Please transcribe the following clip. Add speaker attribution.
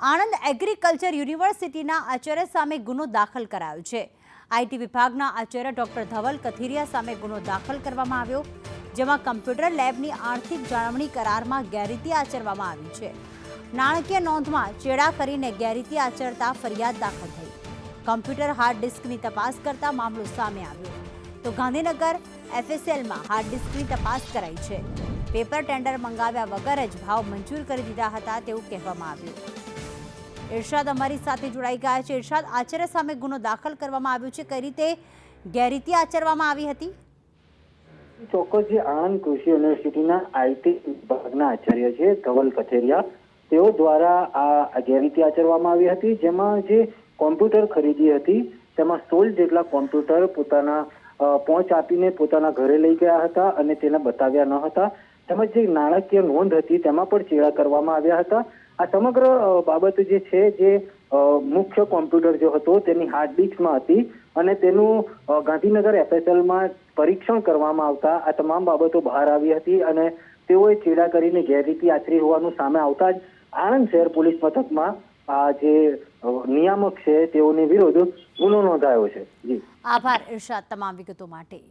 Speaker 1: Anand agriculture યુનિવર્સિટીના આચાર્ય સામે ગુનો દાખલ કરાયો છે। આઈટી વિભાગના આચાર્ય ડોક્ટર ધવલ કથિરિયા સામે ગુનો દાખલ કરવામાં આવ્યો, જેમાં કમ્પ્યુટર લેબની આર્થિક જાળવણી કરારમાં ગેરરીતિ આચરવામાં આવી છે। નાણાકીય નોંધમાં ચેડા કરીને ગેરરીતિ આચરતા ફરિયાદ દાખલ થઈ। કમ્પ્યુટર હાર્ડ ડિસ્કની તપાસ કરતા મામલો સામે આવ્યો તો ગાંધીનગર એફએસએલમાં હાર્ડ ડિસ્કની તપાસ કરાઈ છે। પેપર ટેન્ડર મંગાવ્યા વગર જ ભાવ મંજૂર કરી દીધા હતા તેવું કહેવામાં આવ્યું। ઇરશાદ અમારી સાથે જોડાઈ ગયા છે। ઇરશાદ, આચાર્ય સામે ગુનો દાખલ કરવામાં આવ્યો છે, કઈ રીતે ગેરરીતિ આચરવામાં આવી હતી?
Speaker 2: ચોક્કસ જે આણંદ કૃષિ યુનિવર્સિટીના આઈટી વિભાગના આચાર્ય છે ધવલ કથિરિયા, તેઓ દ્વારા આ ગેરરીતિ આચરવામાં આવી હતી, જેમાં જે કોમ્પ્યુટર ખરીદી હતી તેમાં 16 જેટલા કોમ્પ્યુટર પોતાના પહોંચ આપીને પોતાના ઘરે લઈ ગયા હતા અને તેને બતાવ્યા ન હતા। તેમજ જે નાણાકીય નોંધ હતી તેમાં પણ ચેડા કરવામાં આવ્યા હતા। આ સમગ્ર બાબત જે છે જે મુખ્ય કોમ્પ્યુટર જે હતો તેની હાર્ડ ડિસ્કમાં હતી અને તેનું ગાંધીનગર એફએસએલમાં પરીક્ષણ કરવામાં આવતા આ તમામ બાબતો બહાર આવી હતી અને તેઓએ ચેડા કરીને ગેરરીતિ આચરી હોવાનું સામે આવતા જ આણંદ શહેર પોલીસ મથકમાં આ જે નિયામક છે તેઓની વિરુદ્ધ ગુનો નોંધાયો છે। જી
Speaker 1: આભાર ઇરશાદ તમામ વિગતો માટે।